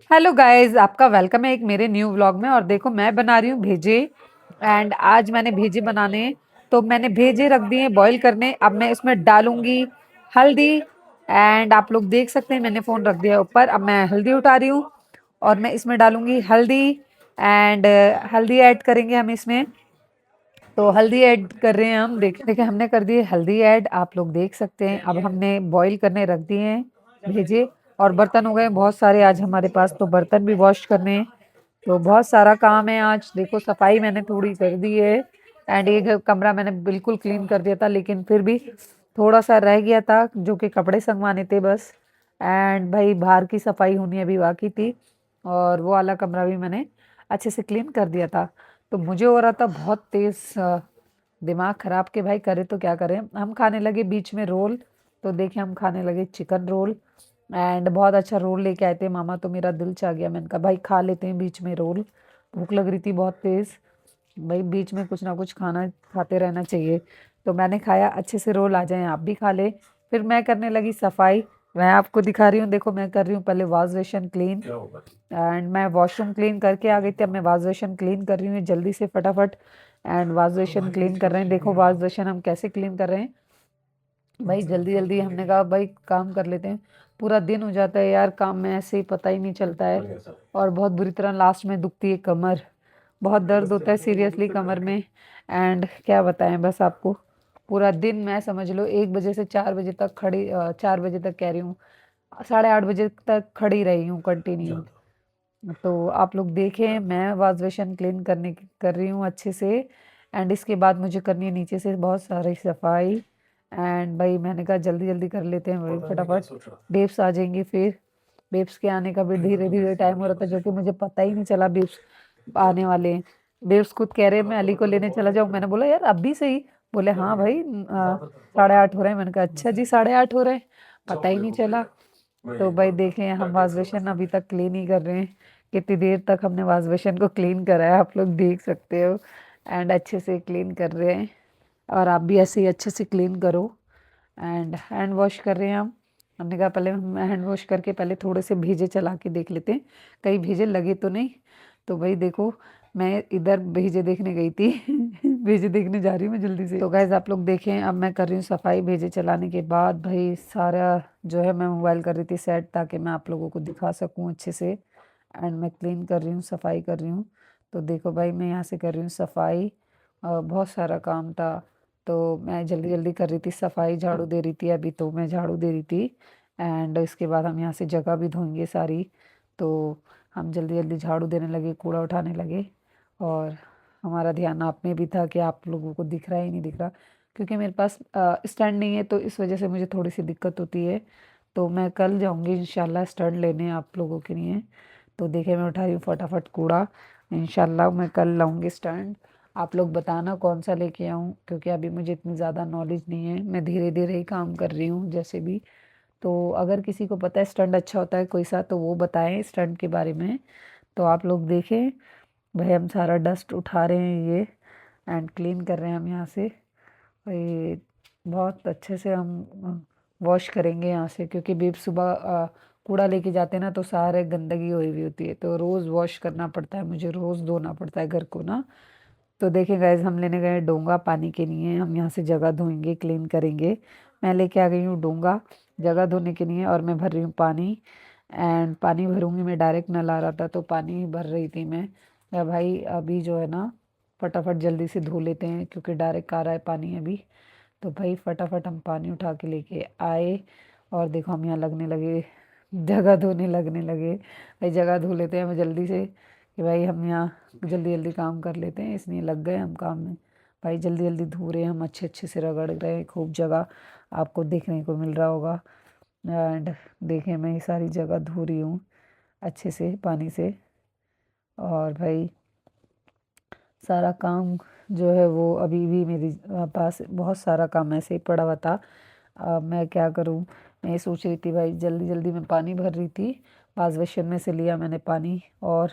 Hello guys, आपका welcome है एक मेरे न्यू व्लॉग में। और देखो मैं बना रही हूँ भेजे। एंड आज मैंने भेजे बनाने हैं, तो मैंने भेजे रख दिए बॉईल करने। अब मैं इसमें डालूंगी हल्दी। एंड आप लोग देख सकते हैं मैंने फ़ोन रख दिया ऊपर। अब मैं हल्दी उठा रही हूँ और मैं इसमें डालूंगी हल्दी। एंड हल्दी ऐड करेंगे हम इसमें। तो हल्दी ऐड कर रहे हैं हम। देखिए हमने कर दी हल्दी ऐड, आप लोग देख सकते हैं। अब हमने बॉईल करने रख दिए हैं भेजे। और बर्तन हो गए बहुत सारे आज हमारे पास, तो बर्तन भी वॉश करने हैं। तो बहुत सारा काम है आज। देखो सफाई मैंने थोड़ी कर दी है। एंड ये कमरा मैंने बिल्कुल क्लीन कर दिया था, लेकिन फिर भी थोड़ा सा रह गया था जो कि कपड़े संगवाने थे बस। एंड भाई बाहर की सफाई होनी अभी बाकी थी। और वो वाला कमरा भी मैंने अच्छे से क्लीन कर दिया था। तो मुझे हो रहा था बहुत तेज़ दिमाग खराब के भाई करे तो क्या करें। हम खाने लगे बीच में रोल। तो देखिए हम खाने लगे चिकन रोल। एंड बहुत अच्छा रोल लेके आए थे मामा, तो मेरा दिल चाह गया। मैंने कहा भाई खा लेते हैं बीच में रोल। भूख लग रही थी बहुत तेज़। भाई बीच में कुछ ना कुछ खाना खाते रहना चाहिए। तो मैंने खाया, अच्छे से रोल आ जाएं आप भी खा ले। फिर मैं करने लगी सफाई। मैं आपको दिखा रही हूँ, देखो मैं कर रही हूँ पहले वॉश बेसिन क्लीन। एंड मैं वॉशरूम क्लीन करके आ गई थी। अब मैं वॉश बेसिन क्लीन कर रही हूँ जल्दी से फटाफट। एंड वॉश बेसिन क्लीन कर रहे हैं। देखो वॉश बेसिन हम कैसे क्लीन कर रहे हैं भाई, जल्दी जल्दी। हमने कहा भाई काम कर लेते हैं। पूरा दिन हो जाता है यार काम में, ऐसे ही पता ही नहीं चलता है। और बहुत बुरी तरह लास्ट में दुखती है कमर। बहुत दर्द होता है सीरियसली कमर में। एंड क्या बताएं बस आपको। पूरा दिन मैं समझ लो 1 बजे से 4 बजे तक खड़ी, 4 बजे तक कह रही हूँ, 8:30 बजे तक खड़ी रही हूँ कंटिन्यू। तो आप लोग देखें मैं वॉश बेसिन क्लीन कर रही हूँ अच्छे से। एंड इसके बाद मुझे करनी है नीचे से बहुत सारी सफाई। एंड भाई मैंने कहा जल्दी जल्दी कर लेते हैं भाई फटाफट। बेब्स आ जाएंगे फिर। बेब्स के आने का भी धीरे धीरे टाइम हो रहा था, जो कि मुझे पता ही नहीं चला बेब्स आने वाले हैं। बेब्स खुद कह रहे हैं मैं अली को लेने चला जाऊँ। मैंने बोला यार अभी से ही। बोले हाँ भाई 8:30 हो रहे हैं। मैंने कहा अच्छा जी 8:30 हो रहे हैं, पता ही नहीं चला। तो भाई देखें हम वॉश बेसिन अभी तक क्लीन ही कर रहे हैं। कितनी देर तक हमने वॉश बेसिन को क्लीन करा है आप लोग देख सकते हो। एंड अच्छे से क्लीन कर रहे हैं। और आप भी ऐसे ही अच्छे से क्लीन करो। एंड हैंड वॉश कर रहे हैं हम। हमने कहा पहले हम हैंड वॉश करके पहले थोड़े से भीजे चला के देख लेते हैं कहीं भीजे लगे तो नहीं। तो भाई देखो मैं इधर भेजे देखने गई थी भेजे देखने जा रही हूँ मैं जल्दी से। तो गाइज आप लोग देखें अब मैं कर रही हूँ सफाई भेजे चलाने के बाद। भाई सारा जो है मैं मोबाइल कर रही थी सेट, ताकि मैं आप लोगों को दिखा सकूँ अच्छे से। एंड मैं क्लीन कर रही हूँ, सफाई कर रही हूँ। तो देखो भाई मैं यहाँ से कर रही हूँ सफाई। बहुत सारा काम था, तो मैं जल्दी जल्दी कर रही थी सफाई, झाड़ू दे रही थी। अभी तो मैं झाड़ू दे रही थी। एंड इसके बाद हम यहाँ से जगह भी धोएंगे सारी। तो हम जल्दी जल्दी झाड़ू देने लगे, कूड़ा उठाने लगे। और हमारा ध्यान आप में भी था कि आप लोगों को दिख रहा है ही नहीं दिख रहा, क्योंकि मेरे पास स्टैंड नहीं है, तो इस वजह से मुझे थोड़ी सी दिक्कत होती है। तो मैं कल जाऊंगी इंशाल्लाह स्टैंड लेने आप लोगों के लिए। तो देखे मैं उठा रही हूँ फटाफट कूड़ा। इंशाल्लाह मैं कल लाऊंगी स्टैंड। आप लोग बताना कौन सा लेके आऊँ, क्योंकि अभी मुझे इतनी ज़्यादा नॉलेज नहीं है, मैं धीरे धीरे ही काम कर रही हूँ जैसे भी। तो अगर किसी को पता है स्टंट अच्छा होता है कोई सा, तो वो बताएं स्टंट के बारे में। तो आप लोग देखें भाई हम सारा डस्ट उठा रहे हैं ये। एंड क्लीन कर रहे हैं हम यहाँ से। ये बहुत अच्छे से हम वॉश करेंगे यहाँ से, क्योंकि बीब सुबह कूड़ा लेके जाते हैं ना, तो सारे गंदगी हुई हुई होती है। तो रोज़ वॉश करना पड़ता है, मुझे रोज़ धोना पड़ता है घर को ना। तो देखिए गाइज हम लेने गए डोंगा पानी के लिए। हम यहाँ से जगह धोएंगे क्लीन करेंगे। मैं लेके आ गई हूँ डोंगा जगह धोने के लिए, और मैं भर रही हूँ पानी। एंड पानी भरूंगी मैं, डायरेक्ट नल आ रहा था तो पानी भर रही थी मैं। भाई अभी जो है ना फटाफट जल्दी से धो लेते हैं, क्योंकि डायरेक्ट आ रहा है पानी अभी। तो भाई फटाफट हम पानी उठा के लेके आए। और देखो हम यहाँ लगने लगे, जगह धोने लगने लगे। भाई जगह धो लेते हैं हम जल्दी से, कि भाई हम यहाँ जल्दी जल्दी काम कर लेते हैं, इसलिए लग गए हम काम में। भाई जल्दी जल्दी धो रहे हैं हम, अच्छे अच्छे से रगड़ रहे हैं खूब जगह। आपको देखने को मिल रहा होगा। एंड देखें मैं ये सारी जगह धो रही हूँ अच्छे से पानी से। और भाई सारा काम जो है वो अभी भी मेरे पास बहुत सारा काम ऐसे ही पड़ा हुआ था। अब मैं क्या करूं। मैं ये सोच रही थी भाई जल्दी जल्दी मैं पानी भर रही थी। वॉश बेसिन में से लिया मैंने पानी, और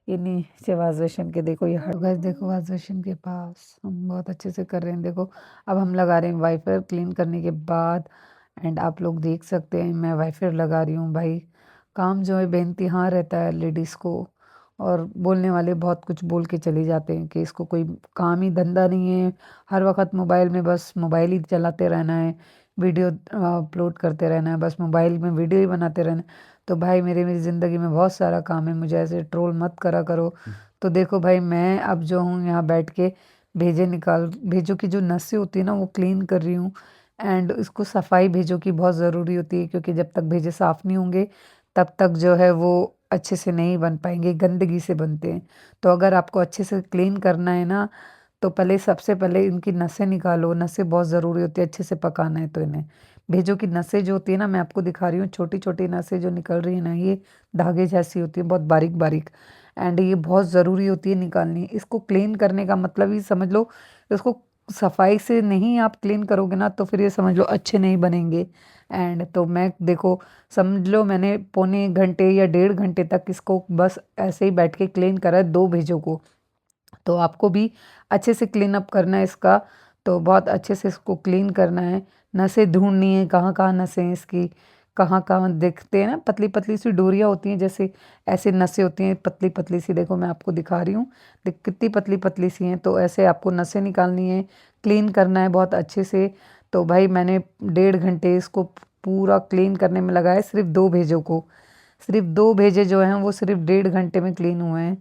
इन्हीं से वॉश बेसिन के देखो ये तो गैस देखो वॉश बेसिन के पास हम बहुत अच्छे से कर रहे हैं देखो। अब हम लगा रहे हैं वाइपर क्लीन करने के बाद। एंड आप लोग देख सकते हैं मैं वाइपर लगा रही हूँ भाई। काम जो है बेइंतहा रहता है लेडीज़ को, और बोलने वाले बहुत कुछ बोल के चले जाते हैं कि इसको कोई काम ही धंधा नहीं है, हर वक़्त मोबाइल में बस मोबाइल ही चलाते रहना है, वीडियो अपलोड करते रहना है, बस मोबाइल में वीडियो ही बनाते रहना है। तो भाई मेरी ज़िंदगी में बहुत सारा काम है, मुझे ऐसे ट्रोल मत करा करो। तो देखो भाई, मैं अब जो हूँ यहाँ बैठ के भेजों की जो नसें होती है ना वो क्लीन कर रही हूँ। एंड इसको सफाई भेजों की बहुत ज़रूरी होती है, क्योंकि जब तक भेजे साफ़ नहीं होंगे तब तक जो है वो अच्छे से नहीं बन पाएंगे, गंदगी से बनते हैं। तो अगर आपको अच्छे से क्लीन करना है ना, तो पहले सबसे पहले इनकी नसें निकालो, नसें बहुत ज़रूरी होती है, अच्छे से पकाना है तो इन्हें। भेजों की नसें जो होती है ना, मैं आपको दिखा रही हूँ, छोटी छोटी नसें जो निकल रही है ना, ये धागे जैसी होती है, बहुत बारीक बारीक। एंड ये बहुत ज़रूरी होती है निकालनी। इसको क्लीन करने का मतलब ही समझ लो, इसको सफाई से नहीं आप क्लीन करोगे ना तो फिर ये समझ लो अच्छे नहीं बनेंगे। एंड तो मैं देखो, समझ लो मैंने पौने घंटे या 1.5 घंटे तक इसको बस ऐसे ही बैठ के क्लीन करा है 2 भेजों को। तो आपको भी अच्छे से क्लीन अप करना है इसका, तो बहुत अच्छे से इसको क्लीन करना है। नसें ढूंढनी है, कहाँ कहाँ नसें हैं इसकी, कहाँ कहाँ दिखते हैं ना, पतली पतली सी डोरियाँ होती हैं जैसे, ऐसे नसें होती हैं पतली पतली सी, देखो मैं आपको दिखा रही हूँ, देख कितनी पतली पतली सी हैं। तो ऐसे आपको नसें निकालनी है, क्लीन करना है बहुत अच्छे से। तो भाई मैंने 1.5 घंटे इसको पूरा क्लीन करने में लगाया, सिर्फ 2 भेजों को। सिर्फ 2 भेजे जो हैं वो सिर्फ 1.5 घंटे में क्लीन हुए हैं।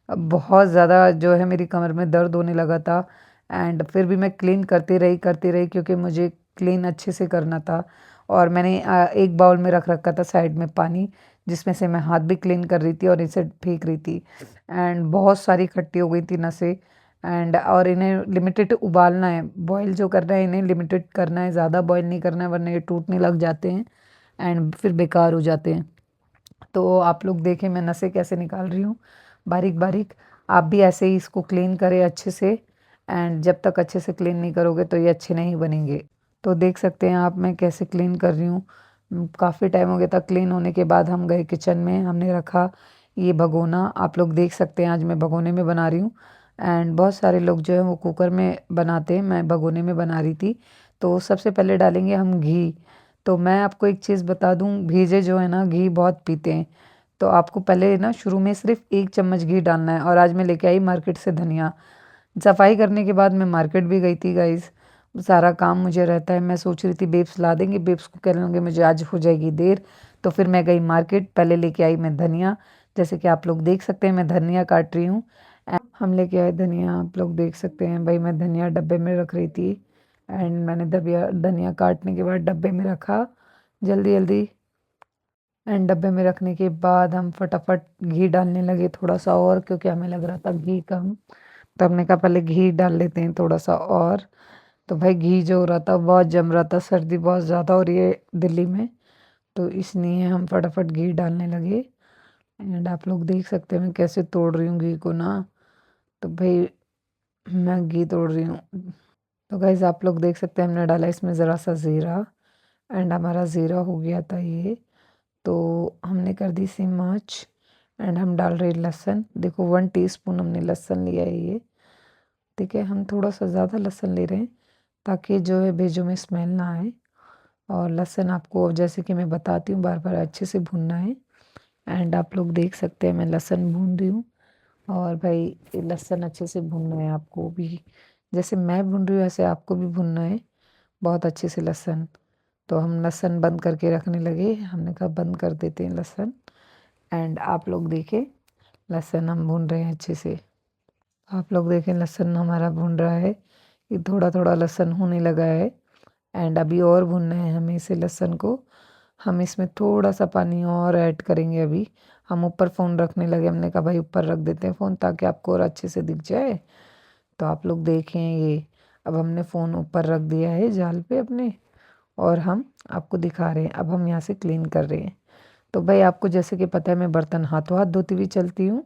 अब बहुत ज़्यादा जो है मेरी कमर में दर्द होने लगा था। एंड फिर भी मैं क्लीन करती रही क्योंकि मुझे क्लीन अच्छे से करना था। और मैंने एक बाउल में रख रखा था साइड में पानी, जिसमें से मैं हाथ भी क्लीन कर रही थी और इसे फेंक रही थी। एंड बहुत सारी इकट्ठी हो गई थी नसें। एंड और इन्हें लिमिटेड उबालना है, बॉईल जो करना है इन्हें लिमिटेड करना है, ज़्यादा बॉईल नहीं करना है वरना ये टूटने लग जाते हैं एंड फिर बेकार हो जाते हैं। तो आप लोग देखें मैं नसें कैसे निकाल रही हूँ, बारीक बारीक। आप भी ऐसे ही इसको क्लीन करें अच्छे से। एंड जब तक अच्छे से क्लीन नहीं करोगे तो ये अच्छे नहीं बनेंगे। तो देख सकते हैं आप मैं कैसे क्लीन कर रही हूँ। काफ़ी टाइम हो गया था, क्लीन होने के बाद हम गए किचन में, हमने रखा ये भगोना। आप लोग देख सकते हैं आज मैं भगोने में बना रही हूँ। एंड बहुत सारे लोग जो है वो कुकर में बनाते हैं, मैं भगोने में बना रही थी। तो सबसे पहले डालेंगे हम घी। तो मैं आपको एक चीज़ बता दूं, भेजे जो है ना घी बहुत पीते हैं। तो आपको पहले ना शुरू में सिर्फ 1 चम्मच घी डालना है। और आज मैं लेके आई मार्केट से धनिया। सफाई करने के बाद मैं मार्केट भी गई थी गाइस, सारा काम मुझे रहता है। मैं सोच रही थी बेब्स ला देंगे, बेब्स को कह लूँगी मुझे आज हो जाएगी देर। तो फिर मैं गई मार्केट, पहले लेके आई मैं धनिया। जैसे कि आप लोग देख सकते हैं मैं धनिया काट रही हूँ। हम लेके आए धनिया, आप लोग देख सकते हैं भाई मैं धनिया डब्बे में रख रही थी। एंड मैंने धनिया धनिया काटने के बाद डब्बे में रखा जल्दी जल्दी। एंड डब्बे में रखने के बाद हम फटाफट घी डालने लगे थोड़ा सा और, क्योंकि हमें लग रहा था घी कम। तो हमने कहा पहले घी डाल लेते हैं थोड़ा सा और। तो भाई घी जो हो रहा था बहुत जम रहा था, सर्दी बहुत ज़्यादा हो रही है दिल्ली में, तो इसलिए हम फटाफट घी डालने लगे। एंड आप लोग देख सकते हैं मैं कैसे तोड़ रही हूँ घी को ना। तो भाई मैं घी तोड़ रही हूँ। तो गाइज आप लोग देख सकते हैं हमने डाला इसमें ज़रा सा ज़ीरा। एंड हमारा ज़ीरा हो गया था ये। तो हमने कर दी सिम आँच। एंड हम डाल रहे लहसुन, देखो 1 टीस्पून हमने लहसुन लिया है ये। ठीक है, हम थोड़ा सा ज़्यादा लहसुन ले रहे हैं ताकि जो है भेजों में स्मेल ना आए। और लहसुन आपको जैसे कि मैं बताती हूँ बार बार अच्छे से भूनना है। एंड आप लोग देख सकते हैं मैं लहसुन भून रही हूँ। और भाई ये लहसुन अच्छे से भूनना है आपको भी, जैसे मैं भून रही हूँ ऐसे आपको भी भूनना है बहुत अच्छे से लहसुन। तो हम लहसुन बंद करके रखने लगे, हमने कहा बंद कर देते हैं लहसुन। एंड आप लोग देखें लहसुन हम भून रहे हैं अच्छे से। आप लोग देखें लहसुन हमारा भून रहा है, ये थोड़ा थोड़ा लहसुन होने लगा है। एंड अभी और भूनना है हमें इसे लहसुन को। हम इसमें थोड़ा सा पानी और ऐड करेंगे अभी। हम ऊपर फ़ोन रखने लगे, हमने कहा भाई ऊपर रख देते हैं फ़ोन ताकि आपको और अच्छे से दिख जाए। तो आप लोग देखें ये, अब हमने फ़ोन ऊपर रख दिया है जाल पे अपने, और हम आपको दिखा रहे हैं। अब हम यहाँ से क्लीन कर रहे हैं। तो भाई आपको जैसे कि पता है मैं बर्तन हाथों हाथ धोती हुई चलती हूँ।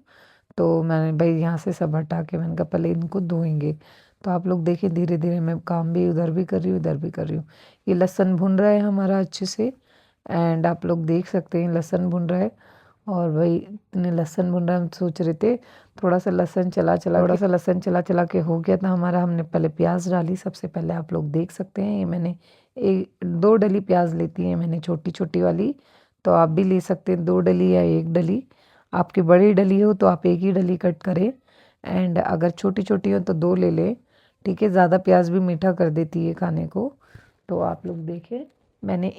तो मैंने भाई यहाँ से सब हटा के मैंने कहा पहले इनको धोएंगे। तो आप लोग देखिए धीरे धीरे मैं काम भी उधर भी कर रही हूँ इधर भी कर रही हूँ। ये लहसुन भुन रहा है हमारा अच्छे से। एंड आप लोग देख सकते हैं लहसुन भुन रहा है। और भाई इतने लहसुन भुन रहा है, हम सोच रहे थे थोड़ा सा लहसुन चला चला के हो गया था हमारा। हमने पहले प्याज डाली सबसे पहले, आप लोग देख सकते हैं ये मैंने 2 डली प्याज लेती है मैंने छोटी छोटी वाली। तो आप भी ले सकते हैं 2 डली या 1 डली। आपकी बड़ी डली हो तो आप 1 ही डली कट करें, एंड अगर छोटी छोटी हो तो 2 ले लें। ठीक है, ज़्यादा प्याज भी मीठा कर देती है खाने को। तो आप लोग देखें, मैंने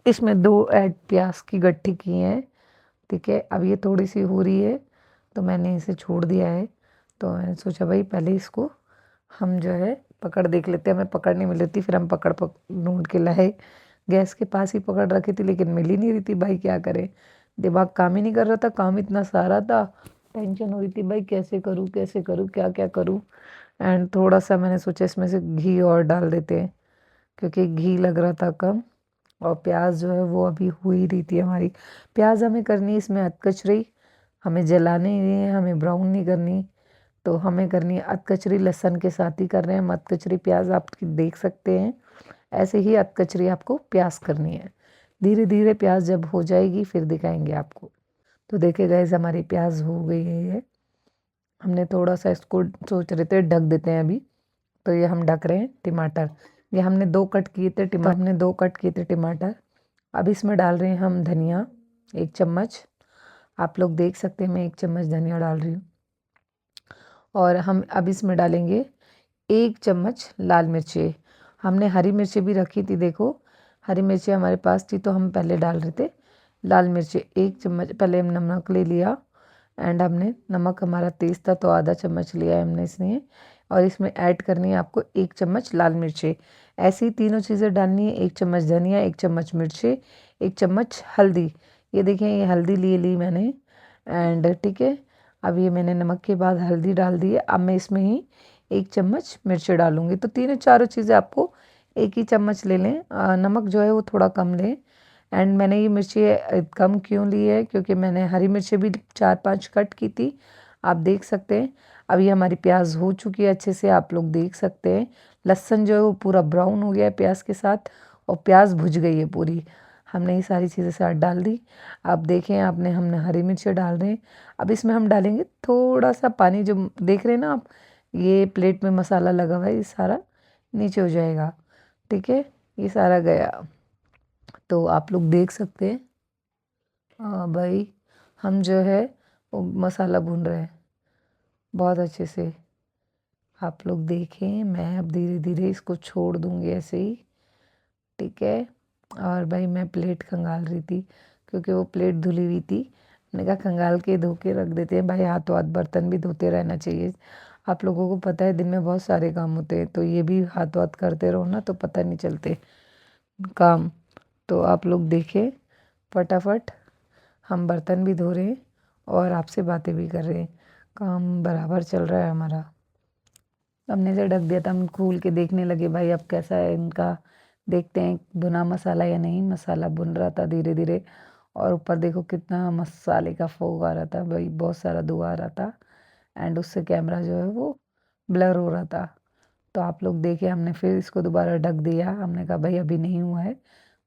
इसमें 2 ऐड प्याज की गट्ठी की हैं। ठीक है, अब ये थोड़ी सी हो रही है तो मैंने इसे छोड़ दिया है। तो मैंने सोचा भाई पहले इसको हम जो है पकड़ देख लेते हैं। हमें पकड़ नहीं मिल रही थी, फिर हम पकड़ ढूंढ के लाए। गैस के पास ही पकड़ रखी थी लेकिन मिल ही नहीं रही थी। भाई क्या करें, दिमाग काम ही नहीं कर रहा था, काम इतना सारा था, टेंशन हो रही थी भाई कैसे करूँ क्या क्या करूँ। एंड थोड़ा सा मैंने सोचा इसमें से घी और डाल देते हैं, क्योंकि घी लग रहा था कम। और प्याज जो है वो अभी हो ही रही थी हमारी। प्याज हमें करनी है इसमें अधकचरी, हमें जलानी नहीं है, हमें ब्राउन नहीं करनी। तो हमें करनी है अधकचरी, लहसुन के साथ ही कर रहे हैं हम अधकचरी। प्याज आप देख सकते हैं, ऐसे ही अधकचरी आपको प्याज करनी है। धीरे धीरे प्याज जब हो जाएगी फिर दिखाएंगे आपको। तो देखिए गाइस, हमारी प्याज हो गई है। हमने थोड़ा सा इसको सोच रहे थे ढक देते हैं अभी, तो ये हम ढक रहे हैं। टमाटर ये हमने 2 कट किए थे, टमाटर। अब इसमें डाल रहे हैं हम धनिया 1 चम्मच। आप लोग देख सकते हैं मैं 1 चम्मच धनिया डाल रही हूँ। और हम अब इसमें डालेंगे 1 चम्मच लाल मिर्ची। हमने हरी मिर्ची भी रखी थी, देखो हरी मिर्ची हमारे पास थी तो हम पहले डाल रहे थे। लाल मिर्ची 1 चम्मच, पहले हम नमक ले लिया, एंड हमने नमक हमारा तेज़ था तो आधा चम्मच लिया है हमने इसमें। और इसमें ऐड करनी है आपको 1 चम्मच लाल मिर्ची। ऐसी ही तीनों चीज़ें डालनी है, 1 चम्मच धनिया, 1 चम्मच मिर्ची, 1 चम्मच हल्दी। ये देखें, ये हल्दी ली मैंने। एंड ठीक है, अब ये मैंने नमक के बाद हल्दी डाल दी है। अब मैं इसमें ही 1 चम्मच मिर्ची डालूंगी। तो तीनों चारों चीज़ें आपको एक ही चम्मच ले लें। नमक जो है वो थोड़ा कम लें। एंड मैंने ये मिर्ची कम क्यों ली है, क्योंकि मैंने हरी मिर्ची भी 4-5 कट की थी, आप देख सकते हैं। अब ये हमारी प्याज हो चुकी है अच्छे से, आप लोग देख सकते हैं। लहसुन जो है वो पूरा ब्राउन हो गया है प्याज के साथ, और प्याज भुज गई है पूरी। हमने ये सारी चीज़ें साथ डाल दी। आप देखें, आपने हमने हरी मिर्ची डाल रहे हैं। अब इसमें हम डालेंगे थोड़ा सा पानी। जो देख रहे हैं ना आप, ये प्लेट में मसाला लगा हुआ है, ये सारा नीचे हो जाएगा। ठीक है, ये सारा गया तो आप लोग देख सकते हैं। हाँ भाई, हम जो है वो मसाला भून रहे हैं बहुत अच्छे से। आप लोग देखें, मैं अब धीरे धीरे इसको छोड़ दूंगी ऐसे ही। ठीक है, और भाई मैं प्लेट खंगाल रही थी क्योंकि वो प्लेट धुली हुई थी। मैंने कहा खंगाल के धो के रख देते हैं भाई, हाथों हाथ बर्तन भी धोते रहना चाहिए। आप लोगों को पता है दिन में बहुत सारे काम होते हैं, तो ये भी हाथों हाथ करते रहो ना तो पता नहीं चलते काम। तो आप लोग देखें, फटाफट हम बर्तन भी धो रहे हैं और आपसे बातें भी कर रहे हैं। काम बराबर चल रहा है हमारा। हमने से ढक दिया था, हम खोल के देखने लगे भाई अब कैसा है इनका, देखते हैं भुना मसाला या नहीं। मसाला भुन रहा था धीरे धीरे, और ऊपर देखो कितना मसाले का फोग आ रहा था भाई, बहुत सारा धुआं आ रहा था। एंड उससे कैमरा जो है वो ब्लर हो रहा था। तो आप लोग देखे, हमने फिर इसको दोबारा ढक दिया। हमने कहा भाई अभी नहीं हुआ है,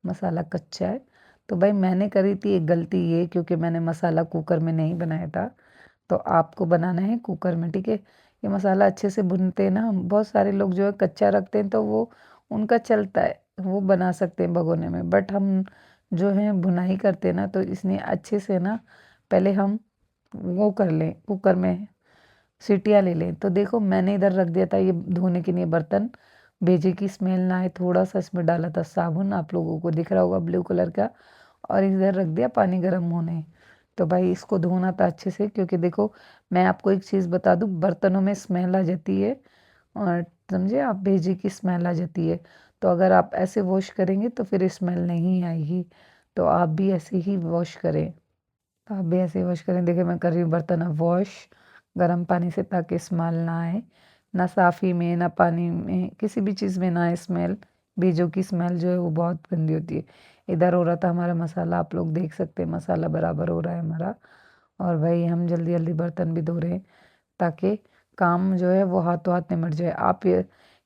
मसाला कच्चा है। तो भाई मैंने करी थी एक गलती ये, क्योंकि मैंने मसाला कुकर में नहीं बनाया था। तो आपको बनाना है कुकर में। ठीक है, ये मसाला अच्छे से भुनते हैं ना। बहुत सारे लोग जो है कच्चा रखते हैं तो वो उनका चलता है, वो बना सकते हैं भगोने में, बट हम जो है भुनाई करते हैं ना, तो इसलिए अच्छे से ना पहले हम वो कर लें, कुकर में सीटियाँ ले लें। तो देखो मैंने इधर रख दिया था ये धोने के लिए बर्तन, भेजे की स्मेल ना आए, थोड़ा सा इसमें डाला था साबुन, आप लोगों को दिख रहा होगा ब्लू कलर का। और इधर रख दिया पानी गर्म होने। तो भाई इसको धोना था अच्छे से, क्योंकि देखो मैं आपको एक चीज़ बता दूँ, बर्तनों में स्मेल आ जाती है, और समझे आप, भेजे की स्मेल आ जाती है। तो अगर आप ऐसे वॉश करेंगे तो फिर स्मेल नहीं आएगी। तो आप भी ऐसे ही वॉश करें, तो आप भी ऐसे ही वॉश करें। देखिए मैं कर रही हूँ बर्तन अब वॉश गर्म पानी से, ताकि स्मेल ना आए, ना साफ़ी में ना पानी में, किसी भी चीज़ में ना आए स्मेल। बीजों की स्मेल जो है वो बहुत गंदी होती है। इधर हो रहा था हमारा मसाला, आप लोग देख सकते हैं मसाला बराबर हो रहा है हमारा। और भाई हम जल्दी जल्दी बर्तन भी धो रहे हैं, ताकि काम जो है वो हाथों हाथ निमट जाए। आप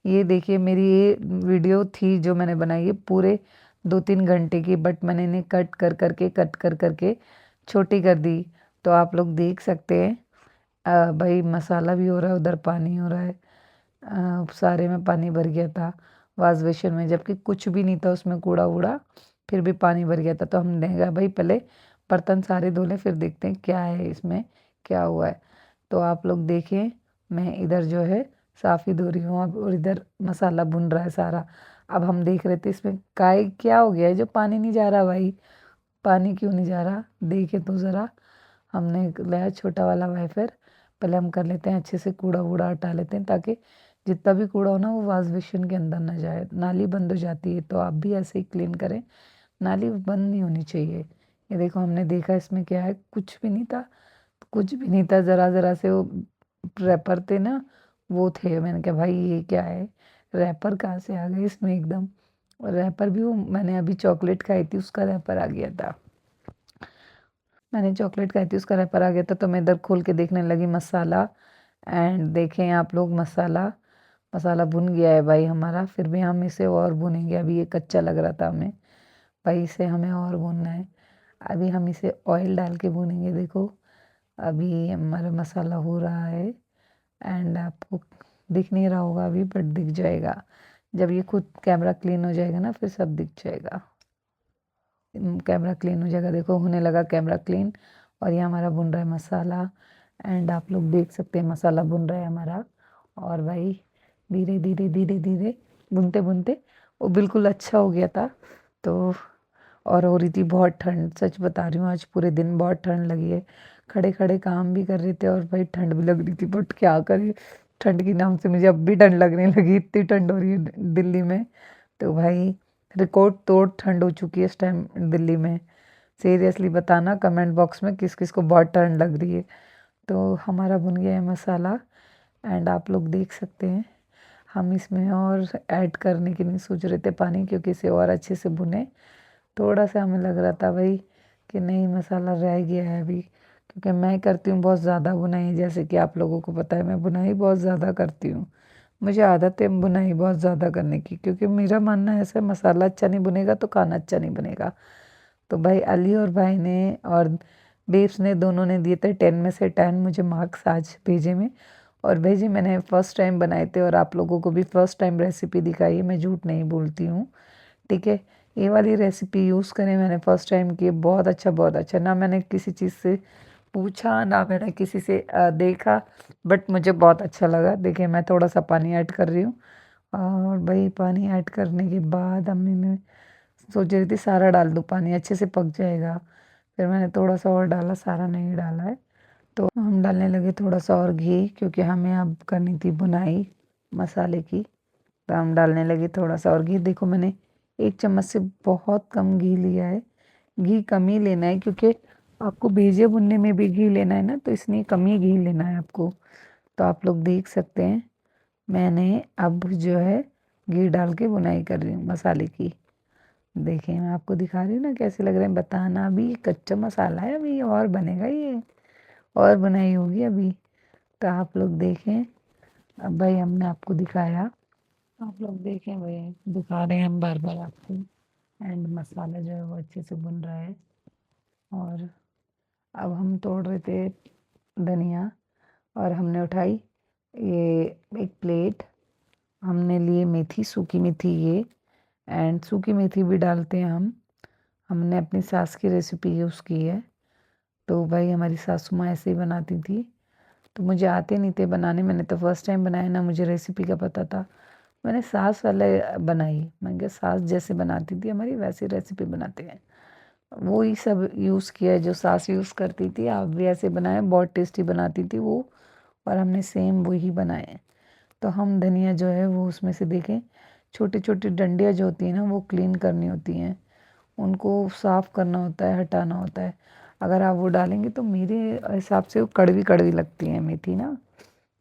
ये देखिए, मेरी ये वीडियो थी जो मैंने बनाई है पूरे 2-3 घंटे की, बट मैंने इन्हें कट कर करके छोटी कर दी। तो आप लोग देख सकते हैं। भाई मसाला भी हो रहा है, उधर पानी हो रहा है। सारे में पानी भर गया था वाश बेसिन में, जबकि कुछ भी नहीं था उसमें, कूड़ा वूड़ा फिर भी पानी भर गया था। तो हमने कहा भाई पहले बर्तन सारे धो लें, फिर देखते हैं क्या है इसमें, क्या हुआ है। तो आप लोग देखें, मैं इधर जो है साफ़ ही धो रही हूँ अब, और इधर मसाला भुन रहा है सारा। अब हम देख रहे थे इसमें काय क्या हो गया है जो पानी नहीं जा रहा भाई, पानी क्यों नहीं जा रहा, देखे तो ज़रा। हमने लिया छोटा वाला वाइपर, पहले हम कर लेते हैं अच्छे से कूड़ा वूड़ा हटा लेते हैं, ताकि जितना भी कूड़ा हो ना वो वॉश बेसिन के अंदर ना जाए। नाली बंद हो जाती है, तो आप भी ऐसे ही क्लीन करें, नाली बंद नहीं होनी चाहिए। ये देखो हमने देखा इसमें क्या है, कुछ भी नहीं था, कुछ भी नहीं था, ज़रा ज़रा से वो रैपर थे ना, वो थे। मैंने कहा भाई ये क्या है, रैपर कहाँ से आ गए इसमें एकदम। और रैपर भी वो मैंने अभी चॉकलेट खाई थी उसका रैपर आ गया था, मैंने चॉकलेट खाई थी उसका रैपर आ गया था। तो मैं इधर खोल के देखने लगी मसाला, एंड देखें आप लोग मसाला, मसाला भुन गया है भाई हमारा। फिर भी हम इसे और भुनेंगे, अभी ये कच्चा लग रहा था हमें भाई, इसे हमें और भूनना है। अभी हम इसे ऑयल डाल के भूनेंगे। देखो अभी हमारा मसाला हो रहा है, एंड आपको दिख नहीं रहा होगा अभी, बट दिख जाएगा जब ये खुद कैमरा क्लीन हो जाएगा ना, फिर सब दिख जाएगा। कैमरा क्लीन हो जाएगा, देखो होने लगा कैमरा क्लीन, और ये हमारा भुन रहा है मसाला। एंड आप लोग देख सकते हैं मसाला भुन रहा है हमारा, और भाई धीरे धीरे धीरे धीरे भुनते भुनते वो बिल्कुल अच्छा हो गया था। तो और हो रही थी बहुत ठंड, सच बता रही हूँ आज पूरे दिन बहुत ठंड लगी है। खड़े खड़े काम भी कर रहे थे, और भाई ठंड भी लग रही थी, बट क्या करें, ठंड के नाम से मुझे अब भी ठंड लगने लगी, इतनी ठंड हो रही है दिल्ली में। तो भाई रिकॉर्ड तोड़ ठंड हो चुकी है इस टाइम दिल्ली में। सीरियसली बताना कमेंट बॉक्स में किस किस को बहुत ठंड लग रही है। तो हमारा भुन गया है मसाला, एंड आप लोग देख सकते हैं हम इसमें और ऐड करने की नहीं सोच रहे थे पानी, क्योंकि इसे और अच्छे से भुने। थोड़ा सा हमें लग रहा था भाई कि नहीं मसाला रह गया है अभी, क्योंकि मैं करती हूँ बहुत ज़्यादा बुनाई, जैसे कि आप लोगों को पता है मैं बुनाई बहुत ज़्यादा करती हूँ। मुझे आदत है बुनाई बहुत ज़्यादा करने की, क्योंकि मेरा मानना ऐसा है मसाला अच्छा नहीं बुनेगा तो खाना अच्छा नहीं बनेगा। तो भाई अली और भाई ने और बेब्स ने दोनों ने दिए थे 10 में से 10 मुझे मार्क्स आज भेजे में। और भेजी मैंने फ़र्स्ट टाइम बनाए थे, और आप लोगों को भी फ़र्स्ट टाइम रेसिपी दिखाई है, मैं झूठ नहीं बोलती हूँ, ठीक है। ये वाली रेसिपी यूज़ करें, मैंने फ़र्स्ट टाइम की, बहुत अच्छा बहुत अच्छा। ना मैंने किसी चीज़ से पूछा, ना मैंने किसी से देखा, बट मुझे बहुत अच्छा लगा। देखिए मैं थोड़ा सा पानी ऐड कर रही हूँ, और भाई पानी ऐड करने के बाद मैं सोच रही थी सारा डाल दूँ पानी, अच्छे से पक जाएगा। फिर मैंने थोड़ा सा और डाला, सारा नहीं डाला है। तो हम डालने लगे थोड़ा सा और घी, क्योंकि हमें अब करनी थी बुनाई मसाले की। तो हम डालने लगे थोड़ा सा और घी। देखो मैंने 1 चम्मच से बहुत कम घी लिया है, घी कम ही लेना है, क्योंकि आपको भेजे भुनने में भी घी लेना है ना, तो इसलिए कम ही घी लेना है आपको। तो आप लोग देख सकते हैं मैंने अब जो है घी डाल के बुनाई कर रही हूँ मसाले की। देखिए मैं आपको दिखा रही हूँ ना कैसे लग रहे हैं, बताना। अभी ये कच्चा मसाला है, अभी और बनेगा ये, और बुनाई होगी अभी। तो आप लोग देखें, अब भाई हमने आपको दिखाया, आप लोग देखें भाई, दिखा रहे हैं हम बार बार आपको। एंड मसाला जो है वो अच्छे से भुन रहा है। और अब हम तोड़ रहे थे धनिया, और हमने उठाई ये एक प्लेट, हमने लिए मेथी, सूखी मेथी ये, एंड सूखी मेथी भी डालते हैं हम, हमने अपनी सास की रेसिपी यूज़ की है। तो भाई हमारी सासू माँ ऐसे ही बनाती थी, तो मुझे आते नहीं थे बनाने, मैंने तो फर्स्ट टाइम बनाया ना, मुझे रेसिपी का पता था। मैंने सास वाले बनाई, मैंने कहा सास जैसे बनाती थी हमारी वैसी रेसिपी बनाते हैं, वो ही सब यूज़ किया है जो सास यूज़ करती थी। आप भी ऐसे बनाए, बहुत टेस्टी बनाती थी वो, और हमने सेम वही बनाए। तो हम धनिया जो है वो उसमें से देखें, छोटी छोटी डंडियाँ जो होती हैं ना वो क्लीन करनी होती हैं, उनको साफ़ करना होता है, हटाना होता है। अगर आप वो डालेंगे तो मेरे हिसाब से वो कड़वी कड़वी लगती है मेथी ना।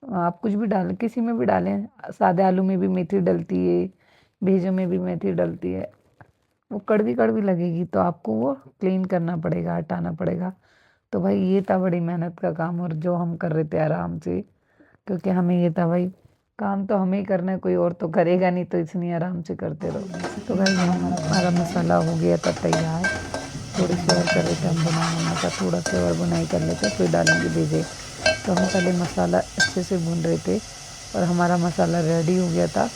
आप कुछ भी डालें, किसी में भी डालें, सादे आलू में भी मेथी डलती है, भेजों में भी मेथी डलती है, वो कड़वी कड़वी लगेगी, तो आपको वो क्लीन करना पड़ेगा, हटाना पड़ेगा। तो भाई ये था बड़ी मेहनत का काम, और जो हम कर रहे थे आराम से, क्योंकि हमें ये था भाई काम तो हमें ही करना है, कोई और तो करेगा नहीं, तो इसलिए आराम से करते रहो। तो भाई हमारा मसाला हो गया था तैयार, थोड़ी सी और कर रहे थे हम बुनाई, हमने कहा थोड़ा सा और बुनाई कर लेते फिर डालेंगे भेजे। तो हम पहले मसाला अच्छे से भून रहे थे, और हमारा मसाला रेडी हो गया था,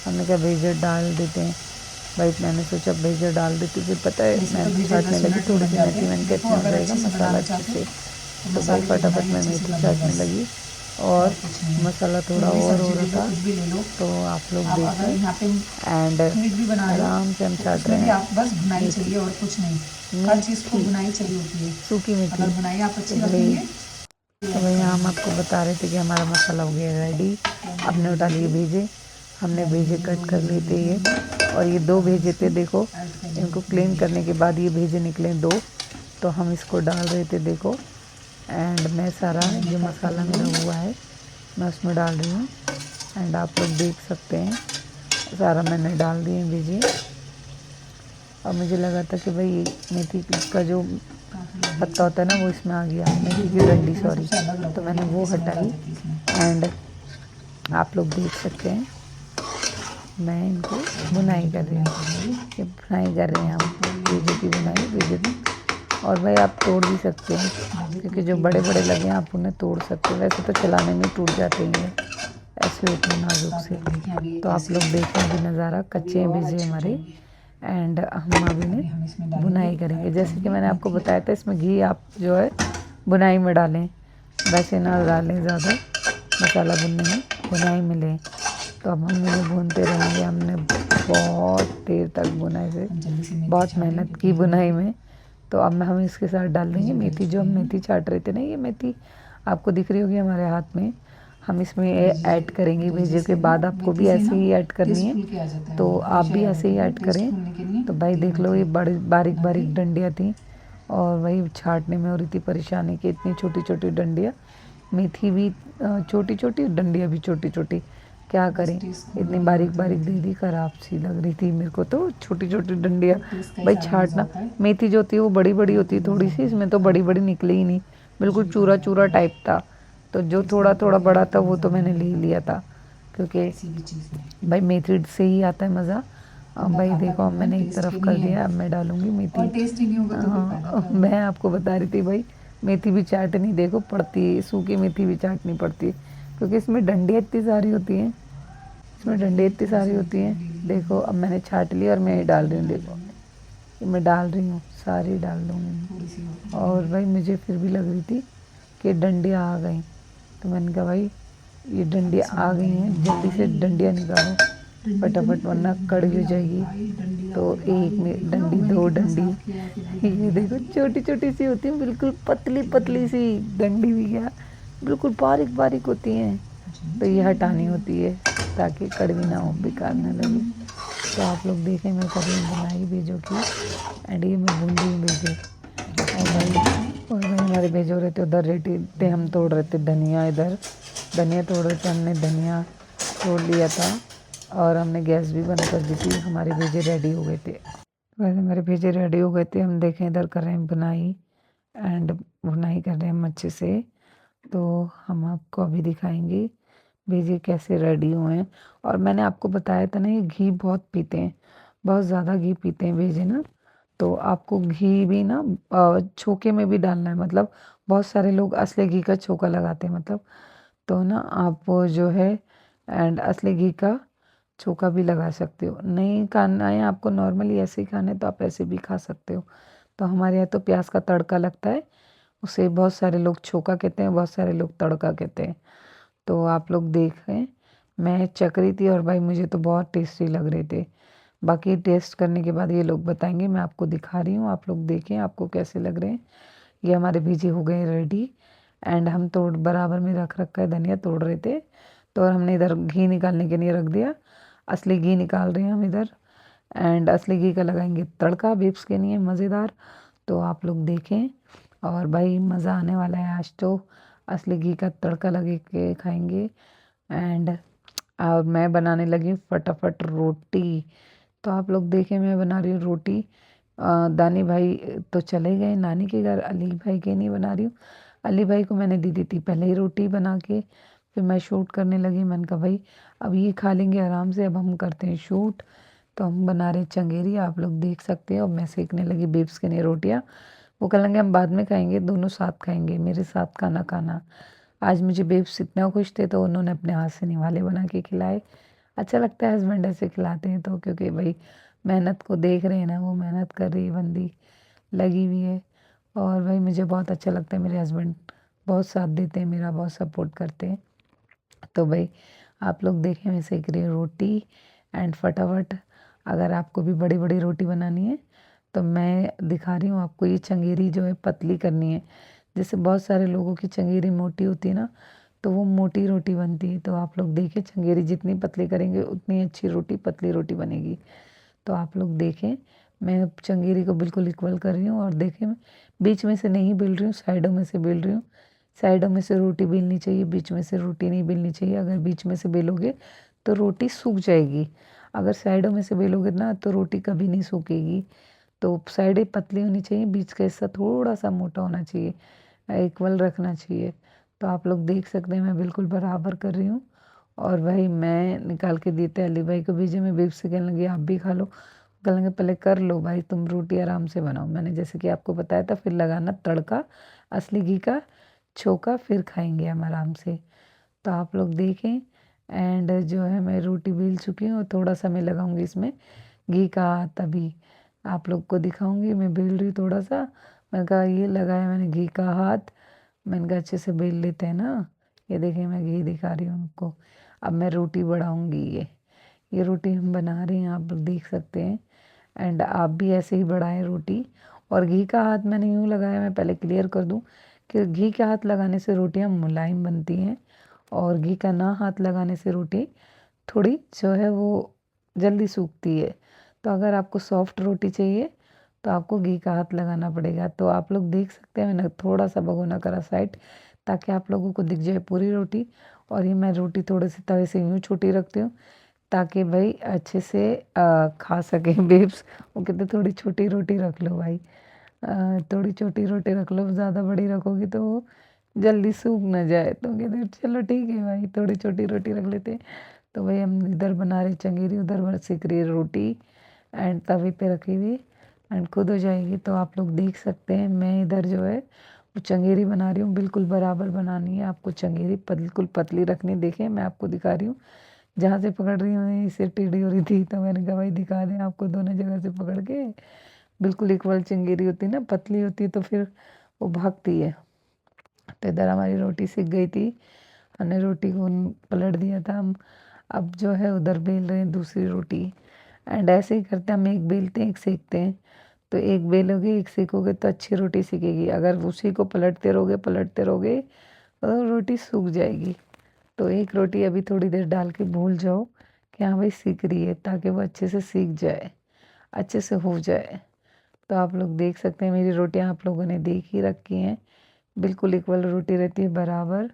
हमने कहा भेजे डाल देते हैं। भाई मैंने सोचा भेजा डाल देती, फिर पता है मैं चाटने लगी थोड़ी सी मेथी, मैंने कहा इतना रहेगा मसाला अच्छे से। तो भाई फटाफट मैं मेथी चाटने लगी और मसाला थोड़ा और हो रहा था। तो आप लोग देखें एंड आराम से हम चाट रहे हैं। आप बस भुनाई चाहिए और कुछ नहीं, हर चीज़ को भुनाई चाहिए होती है। सूखी मेथी। अगर भुनाई आप अच्छी तो रखेंगे तो भाई हम आपको बता रहे थे कि हमारा मसाला हो गया रेडी। हमने उठा लिए भेजे, हमने भेजे कट कर लिए थे ये, और ये 2 भेजे थे। देखो इनको क्लीन करने के बाद ये भेजे निकले 2, तो हम इसको डाल रहे थे देखो। एंड मैं सारा जो मसाला मेरा हुआ है मैं उसमें डाल रही हूँ, एंड आप लोग देख सकते हैं सारा मैंने डाल दिए भेजे। और मुझे लगा था कि भाई मेथी का जो पत्ता होता है ना वो इसमें आ गया, मेथी की डंडी सॉरी, तो मैंने वो हटाई। एंड आप लोग देख सकते हैं मैं इनको बुनाई कर रही हूँ, ये बुनाई कर रहे हैं हम भेजे की बुनाई भेजे की। और भाई आप तोड़ भी सकते हैं, क्योंकि जो बड़े बड़े लगे हैं आप उन्हें तोड़ सकते हैं, वैसे तो चलाने में टूट जाते हैं ऐसे होते हैं नाजुक से। तो आप लोग देखें अभी नज़ारा, कच्चे हैं भेजे हमारे। एंड हम अभी ने बुनाई करेंगे, जैसे कि मैंने आपको बताया था इसमें घी आप जो है बुनाई में डालें, वैसे ना डालें ज़्यादा मसाला भुनने में, बुनाई में लें। तो अब हम इन्हें भूनते रहेंगे। हमने बहुत देर तक बुनाई से बहुत मेहनत की बुनाई में। तो अब हम इसके साथ डाल देंगे मेथी, जो हम मेथी चाट रहे थे ना, ये मेथी आपको दिख रही होगी हमारे हाथ में, हम इसमें ऐड करेंगे भेजे के बाद। आपको भी ऐसे ही ऐड करनी है, तो आप भी ऐसे ही ऐड करें। तो भाई देख लो ये बड़ी बारीक बारीक डंडियाँ थी, और वही छाटने में हो रही थी परेशानी कि इतनी छोटी छोटी डंडियाँ, मेथी भी छोटी छोटी, डंडियाँ भी छोटी छोटी, क्या करें इतनी बारीक बारीक दे दी, खराब सी लग रही थी मेरे को तो छोटी छोटी डंडियाँ। भाई छाटना, मेथी जो होती है वो बड़ी बड़ी होती है थोड़ी सी, इसमें तो बड़ी बड़ी निकली ही नहीं, बिल्कुल चूरा चूरा टाइप था। तो जो थोड़ा थोड़ा बड़ा था वो तो मैंने ले लिया था, क्योंकि भाई मेथी से ही आता है मज़ा। अब भाई देखो अब मैंने एक तरफ कर दिया, अब मैं डालूंगी मेथी। हाँ मैं आपको बता रही थी भाई मेथी भी चाटनी देखो पड़ती है, सूखी मेथी भी चाटनी पड़ती है, क्योंकि इसमें डंडियाँ इतनी सारी होती हैं, इसमें डंडियाँ इतनी सारी होती हैं। देखो अब मैंने छाट ली और मैं ये डाल रही हूँ, देखो ये मैं डाल रही हूँ, सारी डाल दूँगी। और भाई मुझे फिर भी लग रही थी कि डंडियाँ आ गई, तो मैंने कहा भाई ये डंडियाँ आ गई हैं, जल्दी से डंडियाँ निकालो फटाफट, वरना कड़वी हो जाएगी। तो एक में डंडी, 2 डंडी, ये देखो छोटी छोटी सी होती है, बिल्कुल पतली पतली सी डंडी भी क्या बिल्कुल बारीक बारीक होती हैं। तो ये हटानी होती है ताकि कड़वी ना हो, बेकार ना लगे। तो आप लोग देखें मैं कर रही हूँ बुनाई भेजों की, एंड ये मैं बूंदी हूँ भेजे। और भाई हमारे भेज हो रहे थे उधर, रेडी थे हम तोड़ रहे थे धनिया, इधर धनिया तोड़ रहे थे, हमने धनिया तोड़ लिया था और हमने गैस भी बंद कर दी थी, हमारे भेजे रेडी हो गए थे। वैसे हमारे भेजे रेडी हो गए थे, हम देखें इधर कर रहे हैं बुनाई, एंड बुनाई कर रहे हैं हम अच्छे से। तो हम आपको अभी दिखाएंगे भेजे कैसे रेडी हुए हैं। और मैंने आपको बताया था ना ये घी बहुत पीते हैं, बहुत ज़्यादा घी पीते हैं भेजे ना, तो आपको घी भी ना छोके में भी डालना है, मतलब बहुत सारे लोग असली घी का छोका लगाते हैं, मतलब तो ना आप वो जो है एंड असली घी का छोका भी लगा सकते हो। नहीं खाना है आपको नॉर्मली ऐसे ही खाना है तो आप ऐसे भी खा सकते हो। तो हमारे यहाँ तो प्याज का तड़का लगता है, उसे बहुत सारे लोग छोका कहते हैं, बहुत सारे लोग तड़का कहते हैं। तो आप लोग देखें, मैं चख रही थी और भाई मुझे तो बहुत टेस्टी लग रहे थे। बाकी टेस्ट करने के बाद ये लोग बताएंगे, मैं आपको दिखा रही हूँ, आप लोग देखें आपको कैसे लग रहे हैं। ये हमारे भीजे हो गए रेडी, एंड हम तोड़ बराबर में रख रखा है, धनिया तोड़ रहे थे तो और हमने इधर घी निकालने के लिए रख दिया, असली घी निकाल रहे हैं हम इधर। एंड असली घी का लगाएंगे तड़का, बेब्स के लिए मज़ेदार। तो आप लोग देखें, और भाई मज़ा आने वाला है आज तो, असली घी का तड़का लगे के खाएंगे। एंड और मैं बनाने लगी हूँ फटाफट रोटी। तो आप लोग देखें मैं बना रही हूँ रोटी। दानी भाई तो चले गए नानी के घर, अली भाई के नहीं बना रही हूँ। अली भाई को मैंने दी थी पहले ही रोटी बना के, फिर मैं शूट करने लगी। मैंने कहा भाई अब ये खा लेंगे आराम से, अब हम करते हैं शूट। तो हम बना रहे चंगेरी, आप लोग देख सकते हैं। और मैं सेकने लगी बेब्स के लिए रोटियाँ, वो कहेंगे हम बाद में खाएंगे, दोनों साथ खाएंगे, मेरे साथ खाना खाना। आज मुझे बेब्स इतना खुश थे तो उन्होंने अपने हाथ से निवाले बना के खिलाए। अच्छा लगता है हस्बैंड ऐसे खिलाते हैं तो, क्योंकि भाई मेहनत को देख रहे हैं ना, वो मेहनत कर रही है बंदी, लगी हुई है। और भाई मुझे बहुत अच्छा लगता है, मेरे हस्बैंड बहुत साथ देते हैं मेरा, बहुत सपोर्ट करते हैं। तो भाई आप लोग देखें, मैं सेक रही हूँ रोटी एंड फटाफट। अगर आपको भी बड़ी बड़ी रोटी बनानी है तो मैं दिखा रही हूँ आपको, ये चंगेरी जो है पतली करनी है। जैसे बहुत सारे लोगों की चंगेरी मोटी होती है ना, तो वो मोटी रोटी बनती है। तो आप लोग देखें, चंगेरी जितनी पतली करेंगे उतनी अच्छी रोटी, पतली रोटी बनेगी। तो आप लोग देखें, मैं चंगेरी को बिल्कुल इक्वल कर रही हूँ। और देखें, मैं बीच में से नहीं बेल रही हूँ, साइडों में से बेल रही हूँ। साइडों में से रोटी बेलनी चाहिए, बीच में से रोटी नहीं बेलनी चाहिए। अगर बीच में से बेलोगे तो रोटी सूख जाएगी, अगर साइडों में से बेलोगे ना तो रोटी कभी नहीं सूखेगी। तो साइडें पतली होनी चाहिए, बीच का हिस्सा थोड़ा सा मोटा होना चाहिए, इक्वल रखना चाहिए। तो आप लोग देख सकते हैं मैं बिल्कुल बराबर कर रही हूँ। और भाई मैं निकाल के देते अली भाई को भेजे, मैं बेब से कहने लगी आप भी खा लो। कहने पहले कर लो भाई, तुम रोटी आराम से बनाओ, मैंने जैसे कि आपको बताया था, फिर लगाना तड़का असली घी का, छोका, फिर खाएंगे हम आराम से। तो आप लोग देखें, एंड जो है मैं रोटी बेल चुकी हूँ, थोड़ा सा मैं लगाऊंगी इसमें घी का हाथ, तभी आप लोग को दिखाऊंगी। मैं बेल रही थोड़ा सा, मैंने कहा ये लगाया मैंने घी का हाथ, मैंने कहा अच्छे से बेल लेते हैं ना। ये देखिए मैं घी दिखा रही हूँ आपको। अब मैं रोटी बढ़ाऊंगी, ये रोटी हम बना रहे हैं, आप लोग देख सकते हैं। एंड आप भी ऐसे ही बढ़ाएं रोटी। और घी का हाथ मैंने यूँ लगाया, मैं पहले क्लियर कर दूं कि घी का हाथ लगाने से रोटियां मुलायम बनती हैं, और घी का ना हाथ लगाने से रोटी थोड़ी जो है वो जल्दी सूखती है। तो अगर आपको सॉफ्ट रोटी चाहिए तो आपको घी का हाथ लगाना पड़ेगा। तो आप लोग देख सकते हैं, मैंने थोड़ा सा भगोना करा साइड, ताकि आप लोगों को दिख जाए पूरी रोटी। और ये मैं रोटी थोड़े से तवे से यूँ छोटी रखती हूँ, ताकि भाई अच्छे से खा सके बेब्स। वो कहते थोड़ी छोटी रोटी रख लो भाई, थोड़ी छोटी रोटी रख लो, ज़्यादा बड़ी रखोगी तो वो जल्दी सूख ना जाए। तो कहते चलो ठीक है भाई, थोड़ी छोटी रोटी रख लेते हैं। तो भाई हम इधर बना रहे चंगेरी, उधर सेक रही है रोटी, एंड तवे पे रखी हुई, एंड खुद हो जाएगी। तो आप लोग देख सकते हैं, मैं इधर जो है वो चंगेरी बना रही हूँ, बिल्कुल बराबर बनानी है आपको चंगेरी, बिल्कुल पतली रखनी। देखें मैं आपको दिखा रही हूँ, जहाँ से पकड़ रही हूँ इससे टेढ़ी हो रही थी, तो मैंने कहा भाई दिखा दें आपको, दोनों जगह से पकड़ के। बिल्कुल इक्वल चंगेरी होती है ना, पतली होती है तो फिर वो भागती है। तो इधर हमारी रोटी सिक गई थी, हमने रोटी को पलट दिया था हम। अब जो है उधर बेल रहे हैं दूसरी रोटी, एंड ऐसे ही करते हैं, हम एक बेलते हैं एक सेकते हैं। तो एक बेलोगे एक सेकोगे तो अच्छी रोटी सिकेगी, अगर उसी को पलटते रहोगे तो रोटी सूख जाएगी। तो एक रोटी अभी थोड़ी देर डाल के भूल जाओ कि हाँ भाई सीख रही है, ताकि वो अच्छे से सीख जाए, अच्छे से हो जाए। तो आप लोग देख सकते हैं, मेरी रोटियां आप लोगों ने देख ही रखी हैं, बिल्कुल इक्वल रोटी रहती है, बराबर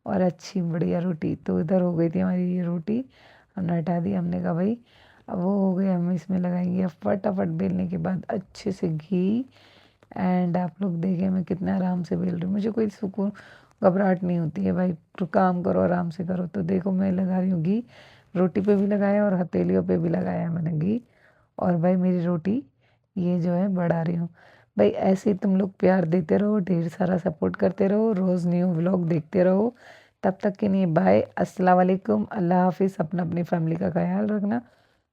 और अच्छी बढ़िया रोटी। तो इधर हो गई थी हमारी ये रोटी, हमने हटा दी। हमने कहा भाई अब वो हो गए, हम इसमें लगाएंगे अब फटाफट बेलने के बाद अच्छे से घी। एंड आप लोग देखें मैं कितना आराम से बेल रही हूँ, मुझे कोई सुकून घबराहट नहीं होती है भाई, तो काम करो आराम से करो। तो देखो मैं लगा रही हूँ घी, रोटी पे भी लगाया और हथेलियों पे भी लगाया मैंने घी। और भाई मेरी रोटी ये जो है बढ़ा रही हूँ। भाई ऐसे ही तुम लोग प्यार देते रहो, ढेर सारा सपोर्ट करते रहो, रोज़ न्यू व्लॉग देखते रहो। तब तक के लिए बाय, अस्सलाम वालेकुम, अल्लाह हाफिज़। अपना अपनी फैमिली का ख्याल रखना,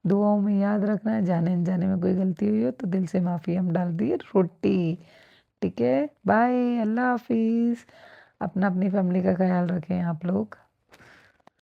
दुआओं में याद रखना। जाने अनजाने में कोई गलती हुई हो तो दिल से माफ़ी, हम डाल दिए रोटी। ठीक है, बाय, अल्लाह हाफिज़। अपना अपनी फैमिली का ख्याल रखें आप लोग।